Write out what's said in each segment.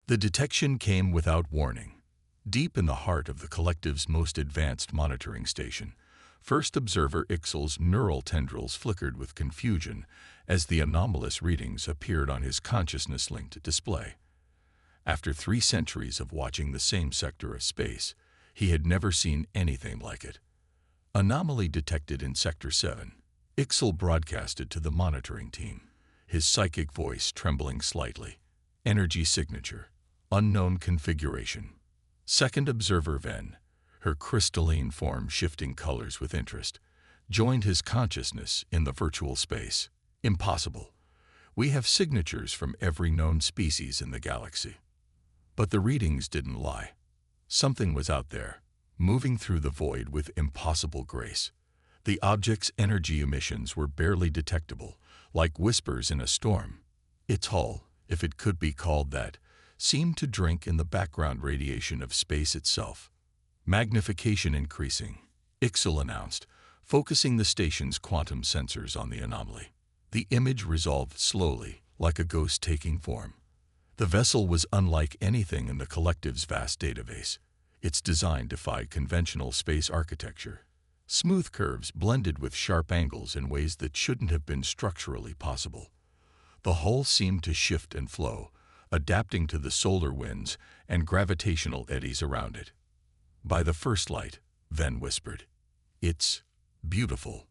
The detection came without warning. Deep in the heart of the collective's most advanced monitoring station, first observer Ixel's neural tendrils flickered with confusion as the anomalous readings appeared on his consciousness-linked display. After 3 centuries of watching the same sector of space, he had never seen anything like it. Anomaly detected in Sector 7. Ixel broadcasted to the monitoring team, his psychic voice trembling slightly. Energy signature. Unknown configuration. Second observer Ven, her crystalline form shifting colors with interest, joined his consciousness in the virtual space. Impossible. We have signatures from every known species in the galaxy. But the readings didn't lie. Something was out there, moving through the void with impossible grace. The object's energy emissions were barely detectable, like whispers in a storm. Its hull, if it could be called that, seemed to drink in the background radiation of space itself. Magnification increasing, Ixel announced, focusing the station's quantum sensors on the anomaly. The image resolved slowly, like a ghost taking form. The vessel was unlike anything in the collective's vast database. Its design defied conventional space architecture. Smooth curves blended with sharp angles in ways that shouldn't have been structurally possible. The hull seemed to shift and flow, adapting to the solar winds and gravitational eddies around it. By the first light, Ven whispered, "It's beautiful."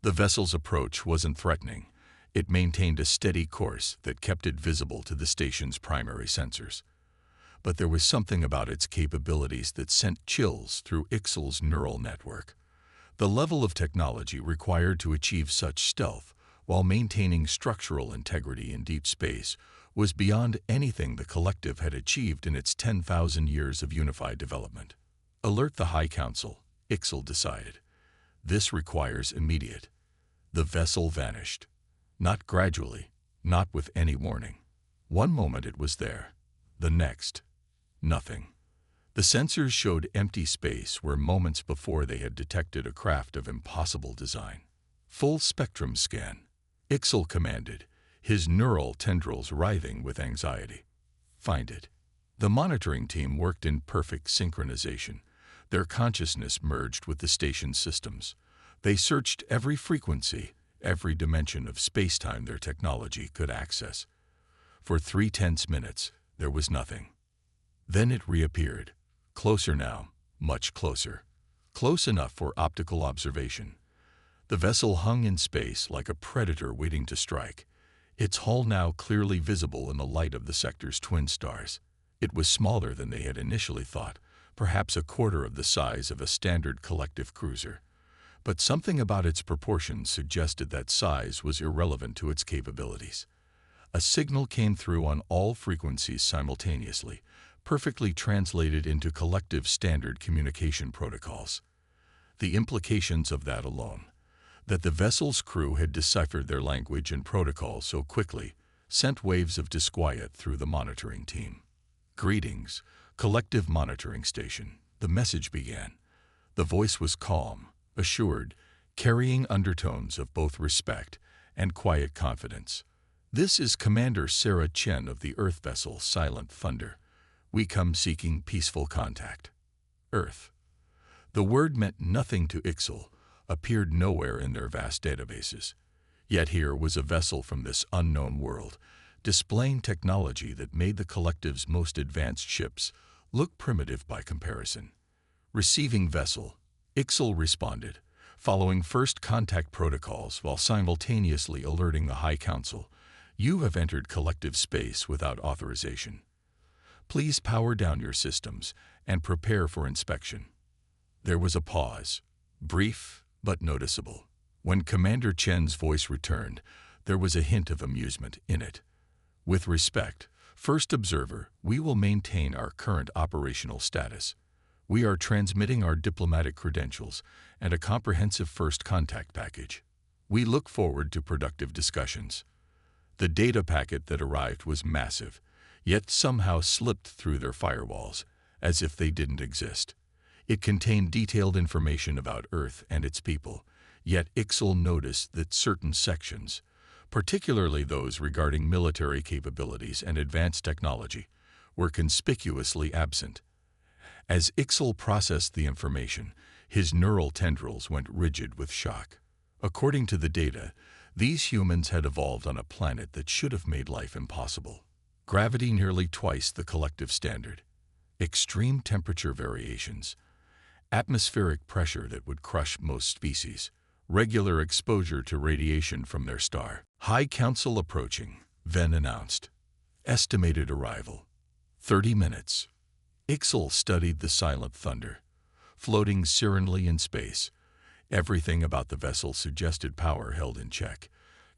The vessel's approach wasn't threatening. It maintained a steady course that kept it visible to the station's primary sensors. But there was something about its capabilities that sent chills through Ixel's neural network. The level of technology required to achieve such stealth while maintaining structural integrity in deep space was beyond anything the collective had achieved in its 10,000 years of unified development. Alert the High Council, Ixel decided. This requires immediate. The vessel vanished. Not gradually, not with any warning. One moment it was there, the next, nothing. The sensors showed empty space where moments before they had detected a craft of impossible design. Full spectrum scan, Ixel commanded, his neural tendrils writhing with anxiety. Find it. The monitoring team worked in perfect synchronization. Their consciousness merged with the station's systems. They searched every frequency, every dimension of space-time their technology could access. For 3 tense minutes, there was nothing. Then it reappeared. Closer now, much closer. Close enough for optical observation. The vessel hung in space like a predator waiting to strike, its hull now clearly visible in the light of the sector's twin stars. It was smaller than they had initially thought, perhaps a quarter of the size of a standard collective cruiser. But something about its proportions suggested that size was irrelevant to its capabilities. A signal came through on all frequencies simultaneously, perfectly translated into collective standard communication protocols. The implications of that alone, that the vessel's crew had deciphered their language and protocol so quickly, sent waves of disquiet through the monitoring team. "Greetings, Collective Monitoring Station," the message began. The voice was calm, assured, carrying undertones of both respect and quiet confidence. "This is Commander Sarah Chen of the Earth vessel Silent Thunder. We come seeking peaceful contact." Earth. The word meant nothing to Ixel, appeared nowhere in their vast databases. Yet here was a vessel from this unknown world, displaying technology that made the collective's most advanced ships look primitive by comparison. "Receiving vessel," Ixel responded, following first contact protocols while simultaneously alerting the High Council. "You have entered collective space without authorization. Please power down your systems and prepare for inspection." There was a pause, brief but noticeable. When Commander Chen's voice returned, there was a hint of amusement in it. "With respect, First Observer, we will maintain our current operational status. We are transmitting our diplomatic credentials and a comprehensive first contact package. We look forward to productive discussions." The data packet that arrived was massive, yet somehow slipped through their firewalls, as if they didn't exist. It contained detailed information about Earth and its people, yet Ixel noticed that certain sections, particularly those regarding military capabilities and advanced technology, were conspicuously absent. As Ixel processed the information, his neural tendrils went rigid with shock. According to the data, these humans had evolved on a planet that should have made life impossible. Gravity nearly twice the collective standard, extreme temperature variations, atmospheric pressure that would crush most species, regular exposure to radiation from their star. High Council approaching, Ven announced. Estimated arrival, 30 minutes. Ixel studied the silent thunder, floating serenely in space. Everything about the vessel suggested power held in check,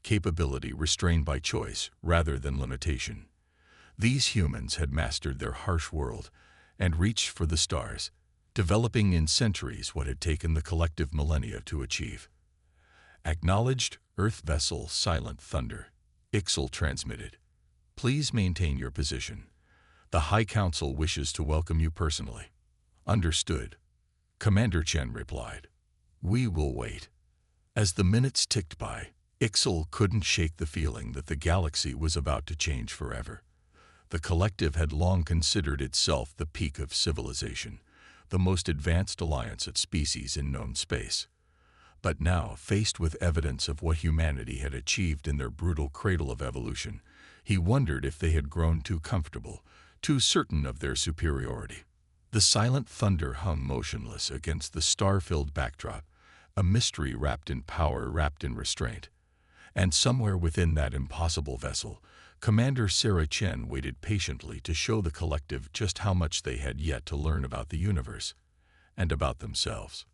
capability restrained by choice rather than limitation. These humans had mastered their harsh world and reached for the stars, developing in centuries what had taken the collective millennia to achieve. Acknowledged Earth vessel Silent Thunder, Ixel transmitted. Please maintain your position. The High Council wishes to welcome you personally. Understood. Commander Chen replied. We will wait. As the minutes ticked by, Ixel couldn't shake the feeling that the galaxy was about to change forever. The collective had long considered itself the peak of civilization, the most advanced alliance of species in known space. But now, faced with evidence of what humanity had achieved in their brutal cradle of evolution, he wondered if they had grown too comfortable, too certain of their superiority. The silent thunder hung motionless against the star-filled backdrop, a mystery wrapped in power, wrapped in restraint. And somewhere within that impossible vessel, Commander Sarah Chen waited patiently to show the collective just how much they had yet to learn about the universe and about themselves.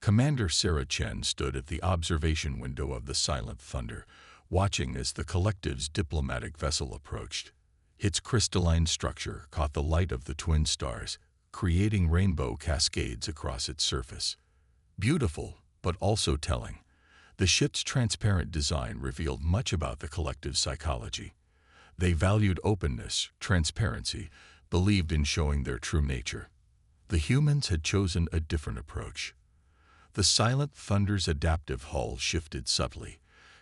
Commander Sarah Chen stood at the observation window of the silent thunder, watching as the collective's diplomatic vessel approached. Its crystalline structure caught the light of the twin stars, creating rainbow cascades across its surface. Beautiful, but also telling. The ship's transparent design revealed much about the collective's psychology. They valued openness, transparency, believed in showing their true nature. The humans had chosen a different approach. The silent thunder's adaptive hull shifted subtly,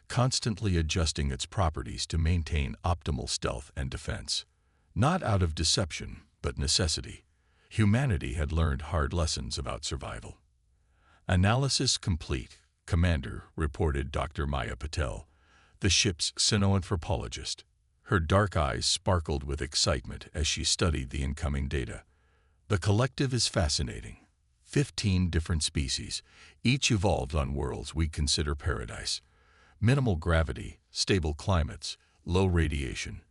constantly adjusting its properties to maintain optimal stealth and defense. Not out of deception, but necessity. Humanity had learned hard lessons about survival. Analysis complete, Commander, reported Dr. Maya Patel, the ship's cynoanthropologist. Her dark eyes sparkled with excitement as she studied the incoming data. The collective is fascinating. 15 different species, each evolved on worlds we consider paradise. Minimal gravity, stable climates, low radiation.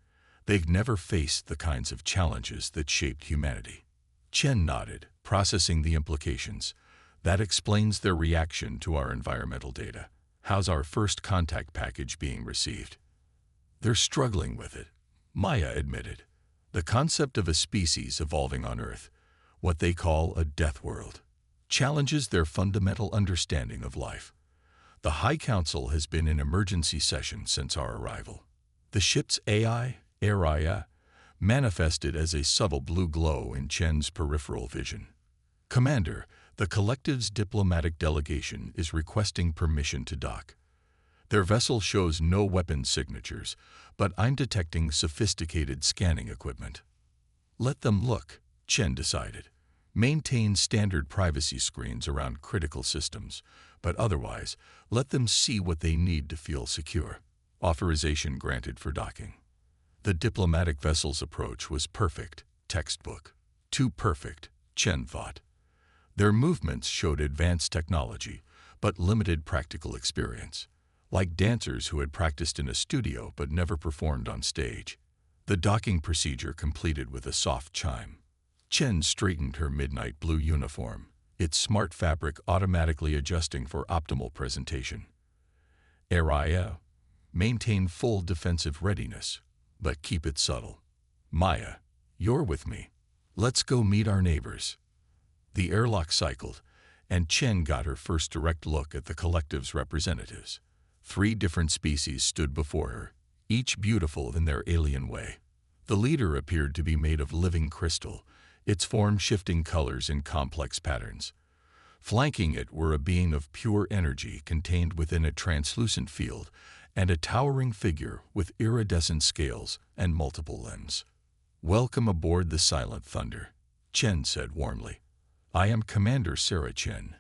They've never faced the kinds of challenges that shaped humanity. Chen nodded, processing the implications. That explains their reaction to our environmental data. How's our first contact package being received? They're struggling with it, Maya admitted. The concept of a species evolving on Earth, what they call a death world, challenges their fundamental understanding of life. The High Council has been in emergency session since our arrival. The ship's AI, Araya, manifested as a subtle blue glow in Chen's peripheral vision. Commander, the collective's diplomatic delegation is requesting permission to dock. Their vessel shows no weapon signatures, but I'm detecting sophisticated scanning equipment. Let them look, Chen decided. Maintain standard privacy screens around critical systems, but otherwise, let them see what they need to feel secure. Authorization granted for docking. The diplomatic vessel's approach was perfect, textbook. Too perfect, Chen thought. Their movements showed advanced technology, but limited practical experience, like dancers who had practiced in a studio but never performed on stage. The docking procedure completed with a soft chime. Chen straightened her midnight blue uniform, its smart fabric automatically adjusting for optimal presentation. Araya, maintain full defensive readiness, but keep it subtle. Maya, you're with me. Let's go meet our neighbors. The airlock cycled, and Chen got her first direct look at the collective's representatives. 3 different species stood before her, each beautiful in their alien way. The leader appeared to be made of living crystal, its form shifting colors in complex patterns. Flanking it were a being of pure energy contained within a translucent field, and a towering figure with iridescent scales and multiple limbs. "Welcome aboard the Silent Thunder," Chen said warmly. "I am Commander Sarah Chen,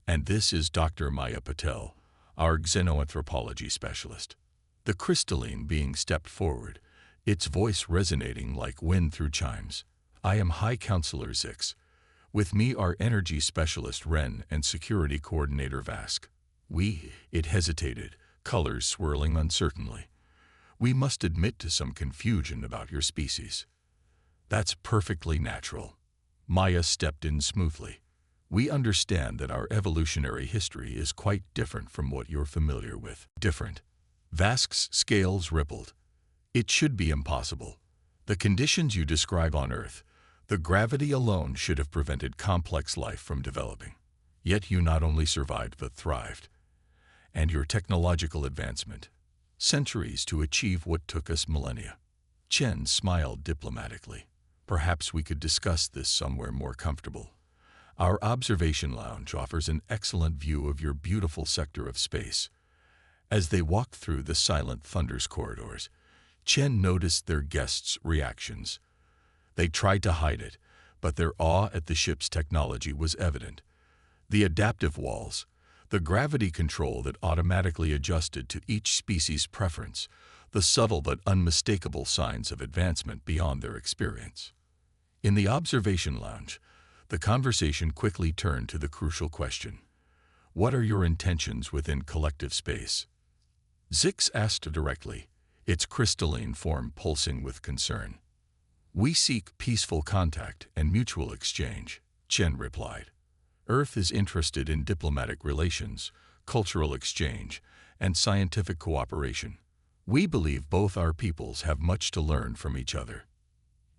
and this is Dr. Maya Patel, our xenoanthropology specialist." The crystalline being stepped forward, its voice resonating like wind through chimes. "I am High Counselor Zix. With me are Energy Specialist Ren and Security Coordinator Vask. It hesitated, colors swirling uncertainly. "We must admit to some confusion about your species." "That's perfectly natural." Maya stepped in smoothly. "We understand that our evolutionary history is quite different from what you're familiar with." "Different?" Vask's scales rippled. "It should be impossible. The conditions you describe on Earth, the gravity alone should have prevented complex life from developing. Yet you not only survived but thrived. And your technological advancement, centuries to achieve what took us millennia." Chen smiled diplomatically. "Perhaps we could discuss this somewhere more comfortable. Our observation lounge offers an excellent view of your beautiful sector of space." As they walked through the Silent Thunder's corridors, Chen noticed their guests' reactions. They tried to hide it, but their awe at the ship's technology was evident. The adaptive walls, the gravity control that automatically adjusted to each species' preference, the subtle but unmistakable signs of advancement beyond their experience. In the observation lounge, the conversation quickly turned to the crucial question: "What are your intentions within collective space?" Zix asked directly, its crystalline form pulsing with concern. "We seek peaceful contact and mutual exchange," Chen replied. "Earth is interested in diplomatic relations, cultural exchange, and scientific cooperation. We believe both our peoples have much to learn from each other."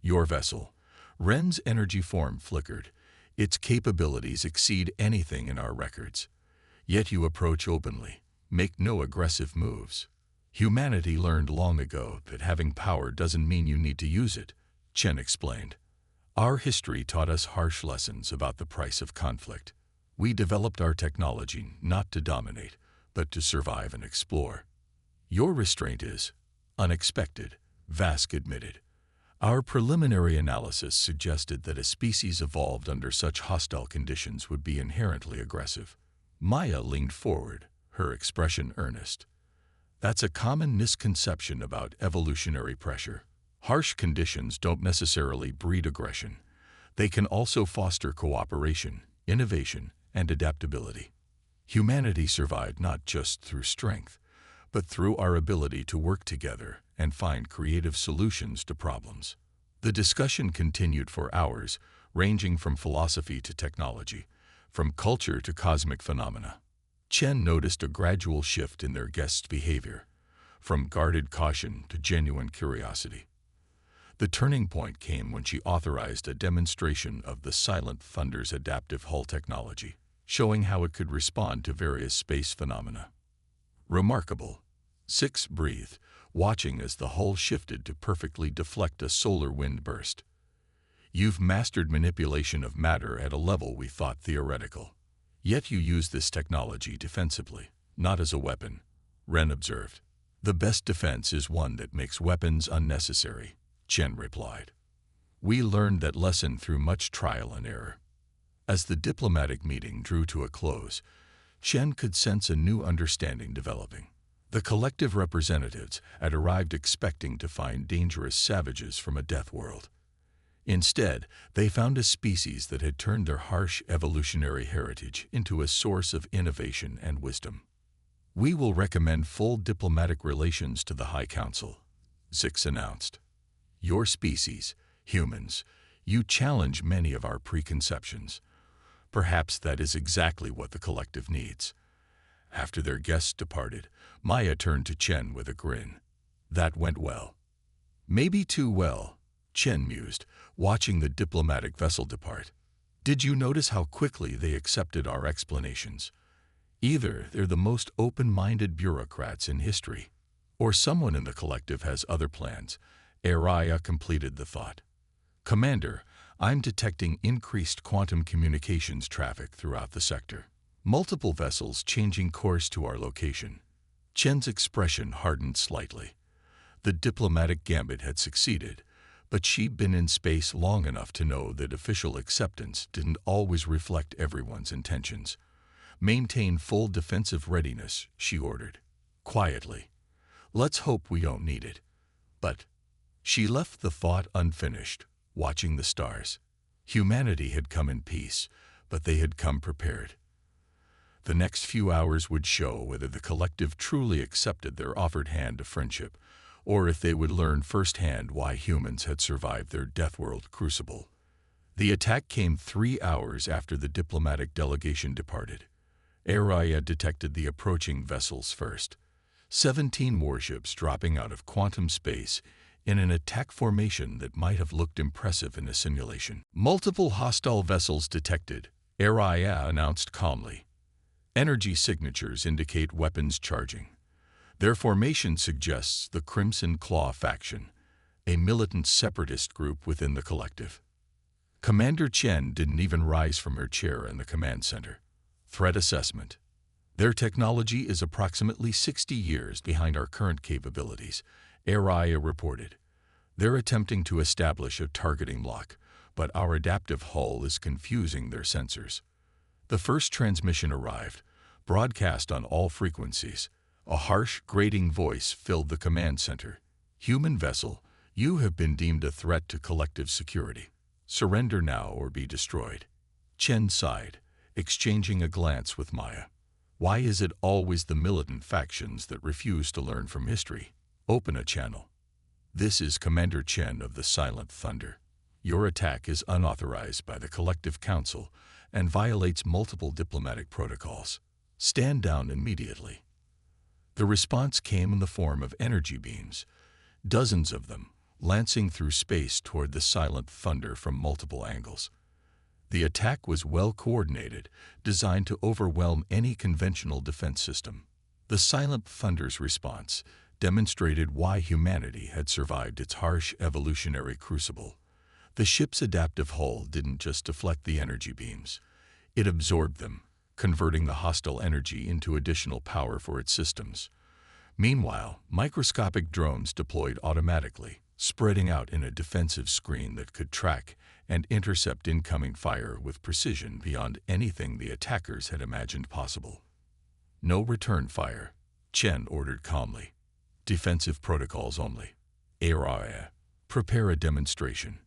"Your vessel." Ren's energy form flickered. "Its capabilities exceed anything in our records. Yet you approach openly, make no aggressive moves. Humanity learned long ago that having power doesn't mean you need to use it," Chen explained. "Our history taught us harsh lessons about the price of conflict. We developed our technology not to dominate, but to survive and explore." "Your restraint is unexpected," Vask admitted. "Our preliminary analysis suggested that a species evolved under such hostile conditions would be inherently aggressive." Maya leaned forward, her expression earnest. "That's a common misconception about evolutionary pressure. Harsh conditions don't necessarily breed aggression. They can also foster cooperation, innovation, and adaptability. Humanity survived not just through strength, but through our ability to work together and find creative solutions to problems." The discussion continued for hours, ranging from philosophy to technology, from culture to cosmic phenomena. Chen noticed a gradual shift in their guests' behavior, from guarded caution to genuine curiosity. The turning point came when she authorized a demonstration of the Silent Thunder's adaptive hull technology, showing how it could respond to various space phenomena. "Remarkable," Zix breathed, watching as the hull shifted to perfectly deflect a solar wind burst. "You've mastered manipulation of matter at a level we thought theoretical. Yet you use this technology defensively, not as a weapon," Ren observed. "The best defense is one that makes weapons unnecessary," Chen replied. "We learned that lesson through much trial and error." As the diplomatic meeting drew to a close, Chen could sense a new understanding developing. The collective representatives had arrived expecting to find dangerous savages from a death world. Instead, they found a species that had turned their harsh evolutionary heritage into a source of innovation and wisdom. "We will recommend full diplomatic relations to the High Council," Zix announced. "Your species, humans, you challenge many of our preconceptions. Perhaps that is exactly what the collective needs." After their guests departed, Maya turned to Chen with a grin. "That went well." "Maybe too well," Chen mused, watching the diplomatic vessel depart. "Did you notice how quickly they accepted our explanations? Either they're the most open-minded bureaucrats in history, or someone in the collective has other plans." Araya completed the thought. "Commander, I'm detecting increased quantum communications traffic throughout the sector. Multiple vessels changing course to our location." Chen's expression hardened slightly. The diplomatic gambit had succeeded, But she'd been in space long enough to know that official acceptance didn't always reflect everyone's intentions. "Maintain full defensive readiness," she ordered, quietly. "Let's hope we don't need it." But she left the thought unfinished, watching the stars. Humanity had come in peace, but they had come prepared. The next few hours would show whether the collective truly accepted their offered hand of friendship, or if they would learn firsthand why humans had survived their Deathworld crucible. The attack came 3 hours after the diplomatic delegation departed. Araya detected the approaching vessels first. 17 warships dropping out of quantum space in an attack formation that might have looked impressive in a simulation. "Multiple hostile vessels detected," Araya announced calmly. "Energy signatures indicate weapons charging. Their formation suggests the Crimson Claw faction, a militant separatist group within the collective." Commander Chen didn't even rise from her chair in the command center. "Threat assessment. Their technology is approximately 60 years behind our current capabilities," Araya reported. "They're attempting to establish a targeting lock, but our adaptive hull is confusing their sensors." The first transmission arrived, broadcast on all frequencies. A harsh, grating voice filled the command center. "Human vessel, you have been deemed a threat to collective security. Surrender now or be destroyed." Chen sighed, exchanging a glance with Maya. "Why is it always the militant factions that refuse to learn from history? Open a channel." "This is Commander Chen of the Silent Thunder. Your attack is unauthorized by the Collective Council and violates multiple diplomatic protocols. Stand down immediately." The response came in the form of energy beams, dozens of them, lancing through space toward the Silent Thunder from multiple angles. The attack was well coordinated, designed to overwhelm any conventional defense system. The Silent Thunder's response demonstrated why humanity had survived its harsh evolutionary crucible. The ship's adaptive hull didn't just deflect the energy beams. It absorbed them, converting the hostile energy into additional power for its systems. Meanwhile, microscopic drones deployed automatically, spreading out in a defensive screen that could track and intercept incoming fire with precision beyond anything the attackers had imagined possible. "No return fire," Chen ordered calmly. "Defensive protocols only. Araya, prepare a demonstration."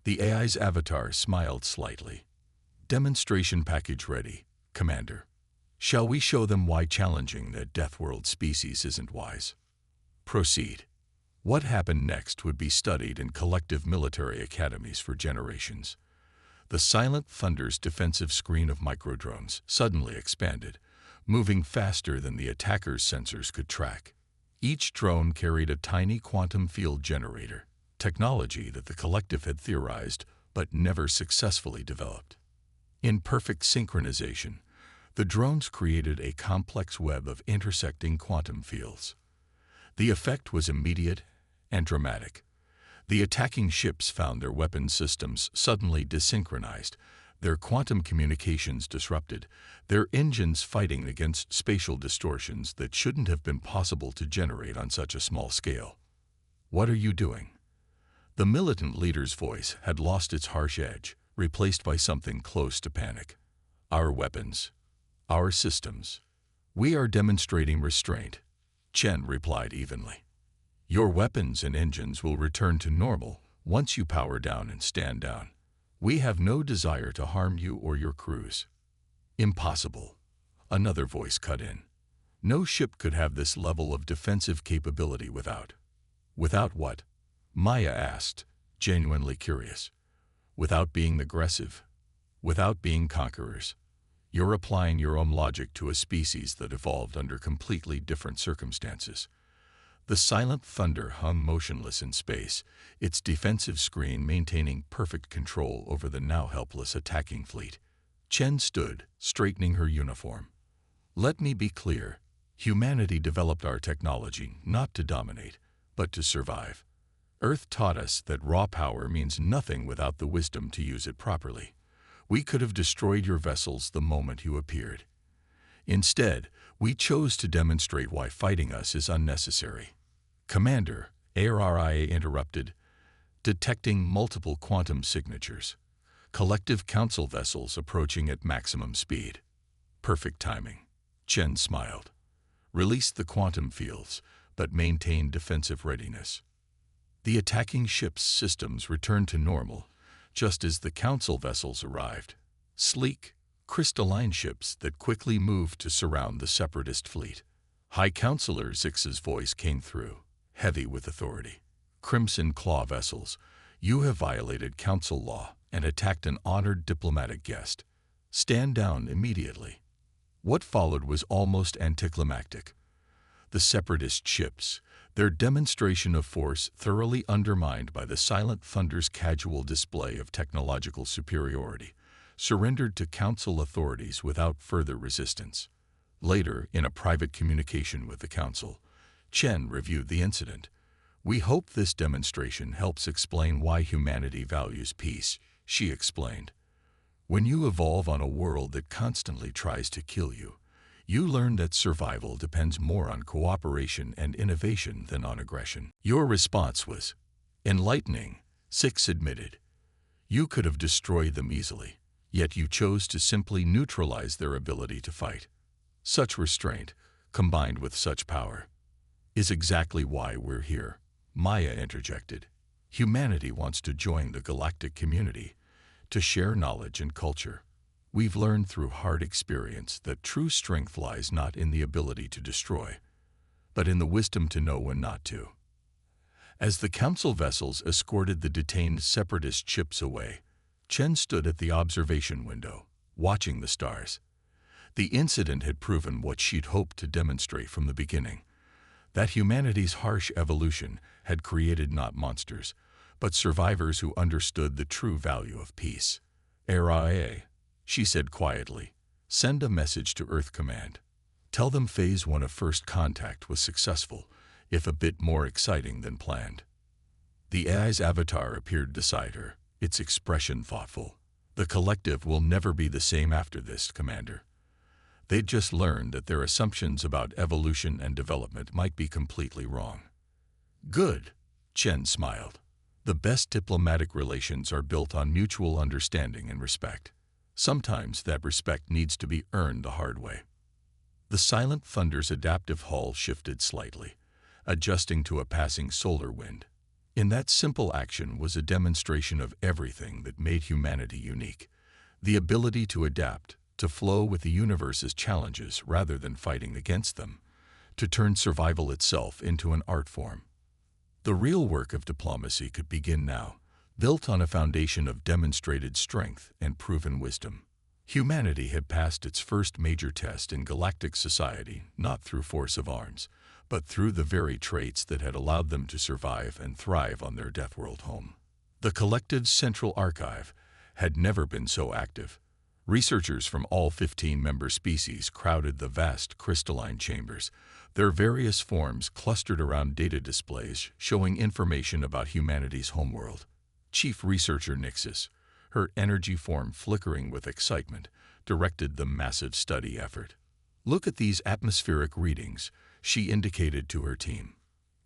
The AI's avatar smiled slightly. "Demonstration package ready, Commander. Shall we show them why challenging the Deathworld species isn't wise?" "Proceed." What happened next would be studied in collective military academies for generations. The Silent Thunder's defensive screen of microdrones suddenly expanded, moving faster than the attacker's sensors could track. Each drone carried a tiny quantum field generator, technology that the collective had theorized but never successfully developed. In perfect synchronization, the drones created a complex web of intersecting quantum fields. The effect was immediate and dramatic. The attacking ships found their weapon systems suddenly desynchronized, their quantum communications disrupted, their engines fighting against spatial distortions that shouldn't have been possible to generate on such a small scale. "What are you doing?" The militant leader's voice had lost its harsh edge, replaced by something close to panic. "Our weapons. Our systems. We are demonstrating restraint," Chen replied evenly. "Your weapons and engines will return to normal once you power down and stand down. We have no desire to harm you or your crews." "Impossible," another voice cut in. "No ship could have this level of defensive capability without." "Without what?" Maya asked, genuinely curious. "Without being aggressive. Without being conquerors. You're applying your own logic to a species that evolved under completely different circumstances." The Silent Thunder hung motionless in space, its defensive screen maintaining perfect control over the now helpless attacking fleet. Chen stood, straightening her uniform. "Let me be clear. Humanity developed our technology not to dominate, but to survive. Earth taught us that raw power means nothing without the wisdom to use it properly. We could have destroyed your vessels the moment you appeared. Instead, we chose to demonstrate why fighting us is unnecessary." "Commander," ARIA interrupted, detecting multiple quantum signatures. Collective council vessels approaching at maximum speed. Perfect timing. Chen smiled. Released the quantum fields, but maintained defensive readiness. The attacking ship's systems returned to normal, just as the council vessels arrived. Sleek, crystalline ships that quickly moved to surround the separatist fleet. High Counselor Zix's voice came through, heavy with authority. Crimson Claw vessels, you have violated council law and attacked an honored diplomatic guest. Stand down immediately. What followed was almost anticlimactic. The separatist ships, their demonstration of force thoroughly undermined by the Silent Thunder's casual display of technological superiority, surrendered to council authorities without further resistance. Later, in a private communication with the council, Chen reviewed the incident. We hope this demonstration helps explain why humanity values peace, she explained. When you evolve on a world that constantly tries to kill you, you learn that survival depends more on cooperation and innovation than on aggression. Your response was enlightening, Six admitted. You could have destroyed them easily, yet you chose to simply neutralize their ability to fight. Such restraint, combined with such power, is exactly why we're here, Maya interjected. Humanity wants to join the galactic community, to share knowledge and culture. We've learned through hard experience that true strength lies not in the ability to destroy, but in the wisdom to know when not to. As the council vessels escorted the detained separatist ships away, Chen stood at the observation window, watching the stars. The incident had proven what she'd hoped to demonstrate from the beginning, that humanity's harsh evolution had created not monsters, but survivors who understood the true value of peace. "RIA," she said quietly, "send a message to Earth Command. Tell them Phase 1 of First Contact was successful, if a bit more exciting than planned." The AI's avatar appeared beside her, its expression thoughtful. "The collective will never be the same after this, Commander. They'd just learned that their assumptions about evolution and development might be completely wrong." "Good," Chen smiled. "The best diplomatic relations are built on mutual understanding and respect. Sometimes that respect needs to be earned the hard way." The Silent Thunder's adaptive hull shifted slightly, adjusting to a passing solar wind. In that simple action was a demonstration of everything that made humanity unique: the ability to adapt, to flow with the universe's challenges rather than fighting against them, to turn survival itself into an art form. The real work of diplomacy could begin now, built on a foundation of demonstrated strength and proven wisdom. Humanity had passed its first major test in galactic society not through force of arms, but through the very traits that had allowed them to survive and thrive on their Deathworld home. The collective's central archive had never been so active. Researchers from all 15 member species crowded the vast crystalline chambers, their various forms clustered around data displays showing information about humanity's homeworld. Chief Researcher Nixis, her energy form flickering with excitement, directed the massive study effort. "Look at these atmospheric readings," she indicated to her team.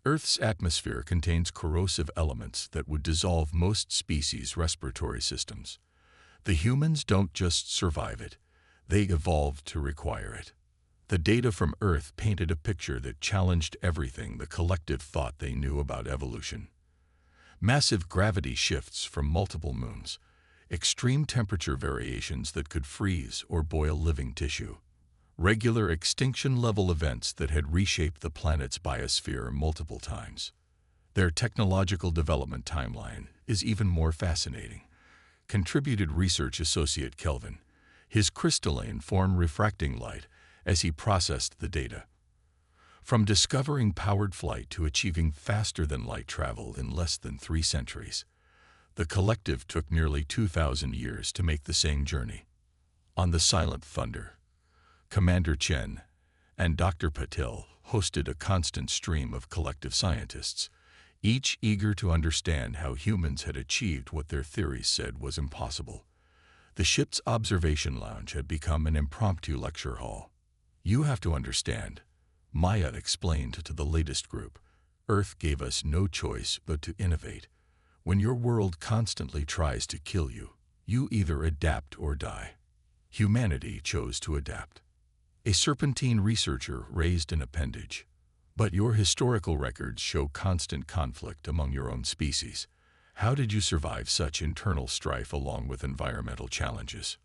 "Earth's atmosphere contains corrosive elements that would dissolve most species' respiratory systems. The humans don't just survive it, they evolved to require it." The data from Earth painted a picture that challenged everything the collective thought they knew about evolution. Massive gravity shifts from multiple moons, extreme temperature variations that could freeze or boil living tissue, regular extinction-level events that had reshaped the planet's biosphere multiple times. Their technological development timeline is even more fascinating, contributed Research Associate Kelvin, his crystalline form refracting light as he processed the data. From discovering powered flight to achieving faster-than-light travel in less than 3 centuries, the collective took nearly 2,000 years to make the same journey. On the Silent Thunder, Commander Chen and Dr. Patel hosted a constant stream of collective scientists, each eager to understand how humans had achieved what their theories said was impossible. The ship's observation lounge had become an impromptu lecture hall. "You have to understand," Maya explained to the latest group, "Earth gave us no choice but to innovate. When your world constantly tries to kill you, you either adapt or die. Humanity chose to adapt. A serpentine researcher raised an appendage. But your historical records show constant conflict among your own species. How did you survive such internal strife along with environmental challenges?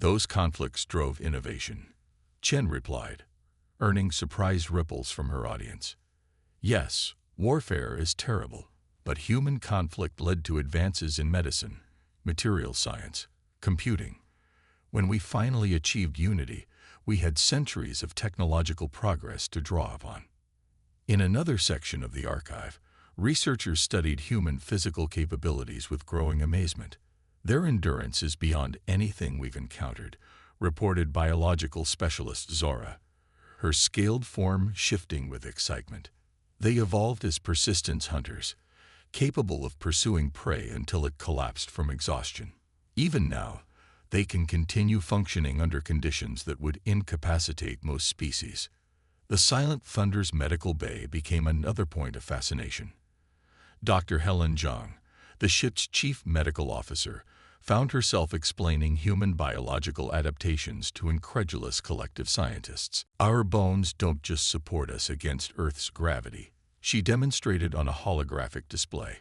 Those conflicts drove innovation. Chen replied, earning surprise ripples from her audience. Yes, warfare is terrible, but human conflict led to advances in medicine, material science, computing. When we finally achieved unity, we had centuries of technological progress to draw upon. In another section of the archive, researchers studied human physical capabilities with growing amazement. Their endurance is beyond anything we've encountered, reported biological specialist Zora, her scaled form shifting with excitement. They evolved as persistence hunters, capable of pursuing prey until it collapsed from exhaustion. Even now, they can continue functioning under conditions that would incapacitate most species. The Silent Thunder's medical bay became another point of fascination. Dr. Helen Zhang, the ship's chief medical officer, found herself explaining human biological adaptations to incredulous collective scientists. Our bones don't just support us against Earth's gravity, she demonstrated on a holographic display.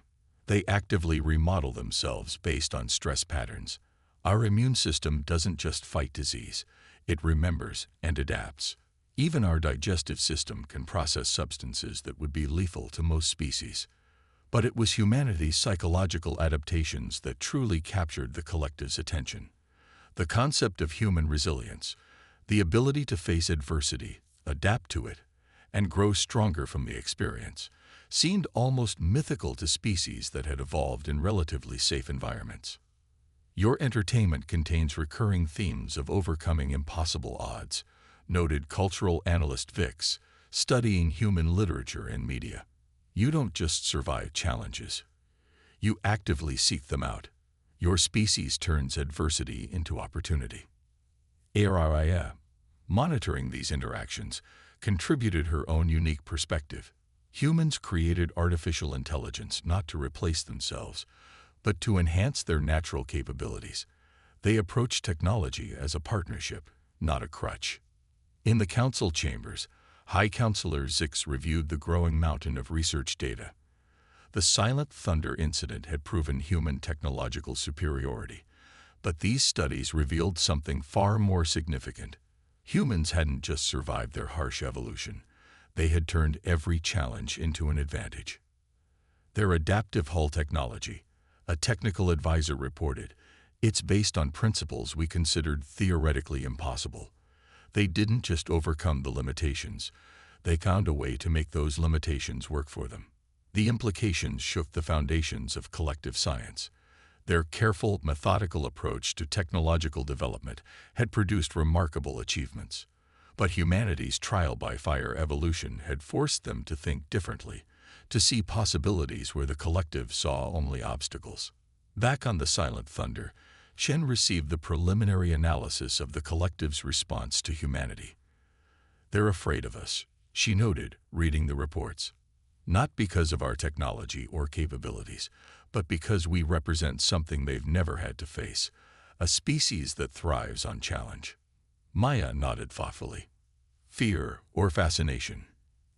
They actively remodel themselves based on stress patterns. Our immune system doesn't just fight disease, it remembers and adapts. Even our digestive system can process substances that would be lethal to most species. But it was humanity's psychological adaptations that truly captured the collective's attention. The concept of human resilience, the ability to face adversity, adapt to it, and grow stronger from the experience, seemed almost mythical to species that had evolved in relatively safe environments. Your entertainment contains recurring themes of overcoming impossible odds, noted cultural analyst Vix, studying human literature and media. You don't just survive challenges. You actively seek them out. Your species turns adversity into opportunity. Ariya, monitoring these interactions, contributed her own unique perspective. Humans created artificial intelligence not to replace themselves, but to enhance their natural capabilities. They approached technology as a partnership, not a crutch. In the council chambers, High Counselor Zix reviewed the growing mountain of research data. The Silent Thunder incident had proven human technological superiority, but these studies revealed something far more significant. Humans hadn't just survived their harsh evolution, they had turned every challenge into an advantage. Their adaptive hull technology, a technical advisor reported, it's based on principles we considered theoretically impossible. They didn't just overcome the limitations, they found a way to make those limitations work for them. The implications shook the foundations of collective science. Their careful, methodical approach to technological development had produced remarkable achievements. But humanity's trial-by-fire evolution had forced them to think differently, to see possibilities where the collective saw only obstacles. Back on the Silent Thunder, Shen received the preliminary analysis of the collective's response to humanity. They're afraid of us, she noted, reading the reports. Not because of our technology or capabilities, but because we represent something they've never had to face, a species that thrives on challenge. Maya nodded thoughtfully. Fear or fascination.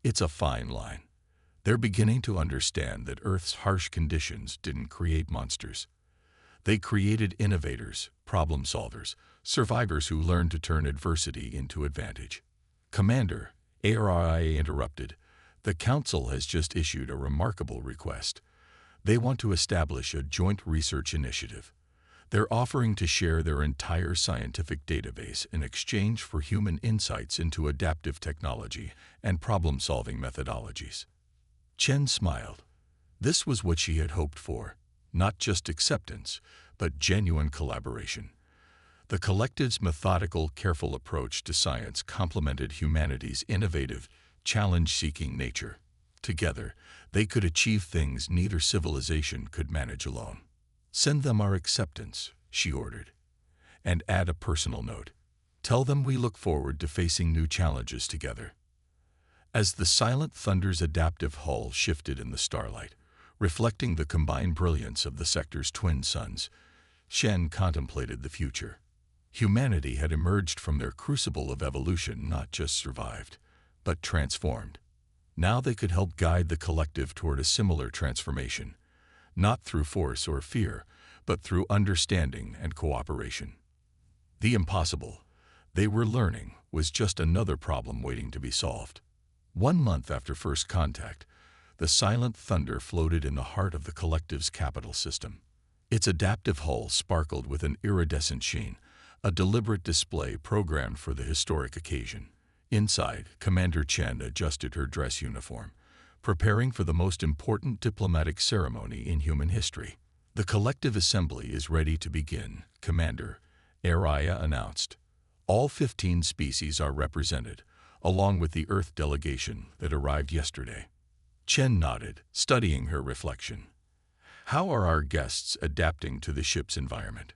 It's a fine line. They're beginning to understand that Earth's harsh conditions didn't create monsters. They created innovators, problem solvers, survivors who learned to turn adversity into advantage. Commander, ARIA interrupted. The Council has just issued a remarkable request. They want to establish a joint research initiative. They're offering to share their entire scientific database in exchange for human insights into adaptive technology and problem-solving methodologies. Chen smiled. This was what she had hoped for. Not just acceptance, but genuine collaboration. The collective's methodical, careful approach to science complemented humanity's innovative, challenge-seeking nature. Together, they could achieve things neither civilization could manage alone. Send them our acceptance, she ordered. And add a personal note. Tell them we look forward to facing new challenges together. As the Silent Thunder's adaptive hull shifted in the starlight, Reflecting the combined brilliance of the sector's twin suns, Shen contemplated the future. Humanity had emerged from their crucible of evolution, not just survived, but transformed. Now they could help guide the collective toward a similar transformation, not through force or fear, but through understanding and cooperation. The impossible, they were learning, was just another problem waiting to be solved. 1 month after first contact, the silent thunder floated in the heart of the collective's capital system. Its adaptive hull sparkled with an iridescent sheen, a deliberate display programmed for the historic occasion. Inside, Commander Chen adjusted her dress uniform, preparing for the most important diplomatic ceremony in human history. "The collective assembly is ready to begin," Commander Araya announced. "All 15 species are represented, along with the Earth delegation that arrived yesterday." Chen nodded, studying her reflection. "How are our guests adapting to the ship's environment?"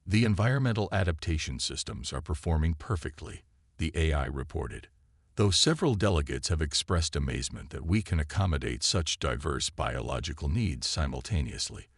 "The environmental adaptation systems are performing perfectly," the AI reported. "Though several delegates have expressed amazement that we can accommodate such diverse biological needs simultaneously,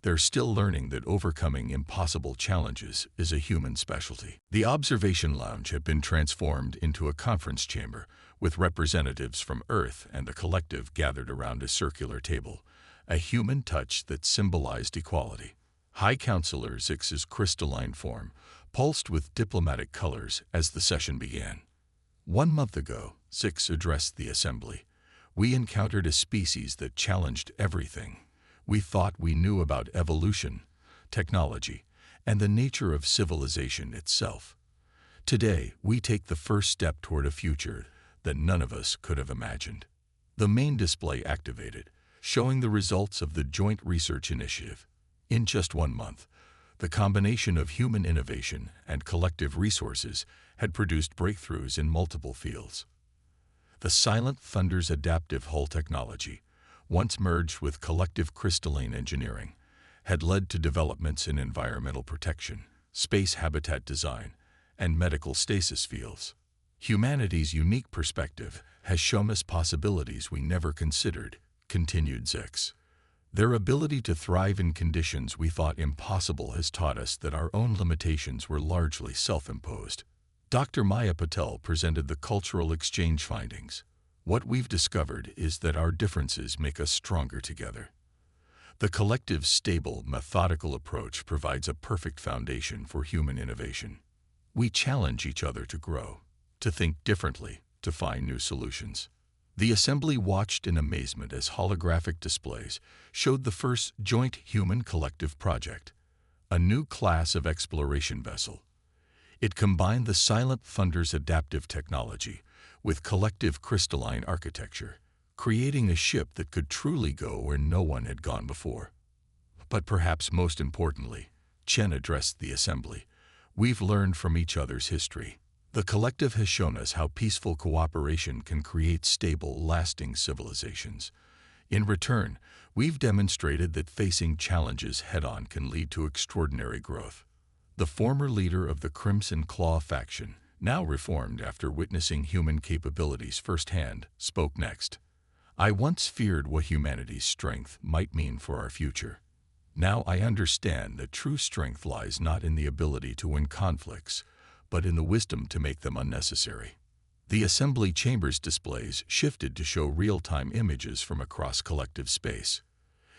they're still learning that overcoming impossible challenges is a human specialty." The observation lounge had been transformed into a conference chamber, with representatives from Earth and the collective gathered around a circular table, a human touch that symbolized equality. High Counselor Zix's crystalline form pulsed with diplomatic colors as the session began. 1 month ago, Zix addressed the assembly. "We encountered a species that challenged everything we thought we knew about evolution, technology, and the nature of civilization itself. Today, we take the first step toward a future that none of us could have imagined." The main display activated, showing the results of the Joint Research Initiative. In just 1 month, the combination of human innovation and collective resources had produced breakthroughs in multiple fields. The Silent Thunder's adaptive hull technology, once merged with collective crystalline engineering, had led to developments in environmental protection, space habitat design, and medical stasis fields. "Humanity's unique perspective has shown us possibilities we never considered," continued Zix. "Their ability to thrive in conditions we thought impossible has taught us that our own limitations were largely self-imposed." Dr. Maya Patel presented the cultural exchange findings. "What we've discovered is that our differences make us stronger together. The collective's stable, methodical approach provides a perfect foundation for human innovation. We challenge each other to grow, to think differently, to find new solutions." The assembly watched in amazement as holographic displays showed the first joint human collective project, a new class of exploration vessel. It combined the Silent Thunder's adaptive technology with collective crystalline architecture, creating a ship that could truly go where no one had gone before. But perhaps most importantly, Chen addressed the assembly. "We've learned from each other's history. The collective has shown us how peaceful cooperation can create stable, lasting civilizations. In return, we've demonstrated that facing challenges head-on can lead to extraordinary growth." The former leader of the Crimson Claw faction, now reformed after witnessing human capabilities firsthand, spoke next. "I once feared what humanity's strength might mean for our future. Now I understand that true strength lies not in the ability to win conflicts, but in the wisdom to make them unnecessary." The assembly chamber's displays shifted to show real-time images from across collective space.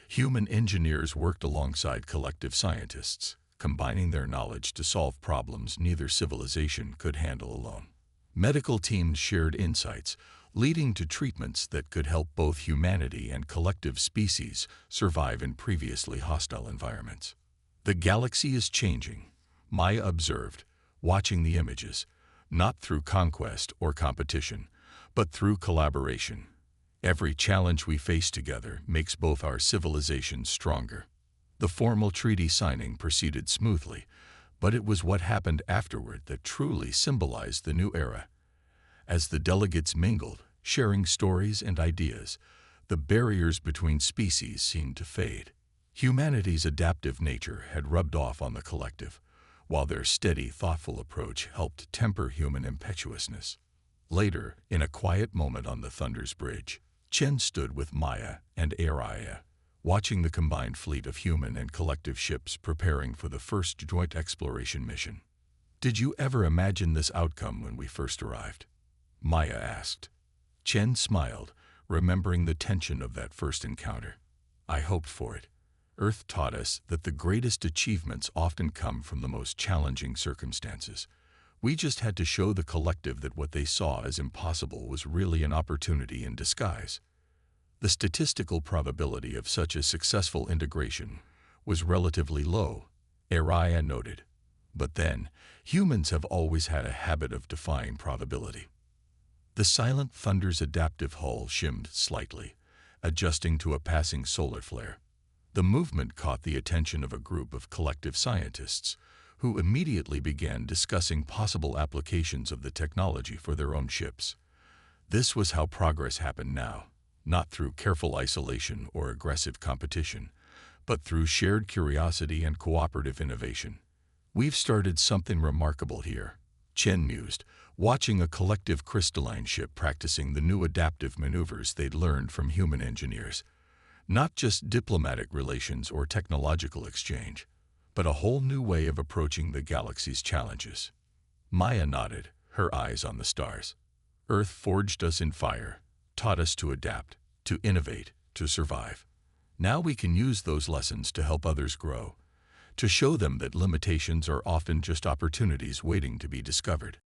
Human engineers worked alongside collective scientists, combining their knowledge to solve problems neither civilization could handle alone. Medical teams shared insights, leading to treatments that could help both humanity and collective species survive in previously hostile environments. "The galaxy is changing," Maya observed, watching the images, not through conquest or competition, but through collaboration. "Every challenge we face together makes both our civilizations stronger." The formal treaty signing proceeded smoothly, but it was what happened afterward that truly symbolized the new era. As the delegates mingled, sharing stories and ideas, the barriers between species seemed to fade. Humanity's adaptive nature had rubbed off on the collective, while their steady, thoughtful approach helped temper human impetuousness. Later, in a quiet moment on the Thunder's bridge, Chen stood with Maya and Araya, watching the combined fleet of human and collective ships preparing for the first joint exploration mission. "Did you ever imagine this outcome when we first arrived?" Maya asked. Chen smiled, remembering the tension of that first encounter. "I hoped for it. Earth taught us that the greatest achievements often come from the most challenging circumstances. We just had to show the collective that what they saw as impossible was really an opportunity in disguise." The statistical probability of such a successful integration was relatively low, Araya noted. But then, humans have always had a habit of defying probability. The Silent Thunder's adaptive hull shimmed slightly, adjusting to a passing solar flare. The movement caught the attention of a group of collective scientists, who immediately began discussing possible applications of the technology for their own ships. This was how progress happened now, not through careful isolation or aggressive competition, but through shared curiosity and cooperative innovation. "We've started something remarkable here," Chen mused, watching a collective crystalline ship practicing the new adaptive maneuvers they'd learned from human engineers. Not just diplomatic relations or technological exchange, but a whole new way of approaching the galaxy's challenges. Maya nodded, her eyes on the stars. "Earth forged us in fire, taught us to adapt, to innovate, to survive. Now we can use those lessons to help others grow, to show them that limitations are often just opportunities waiting to be discovered."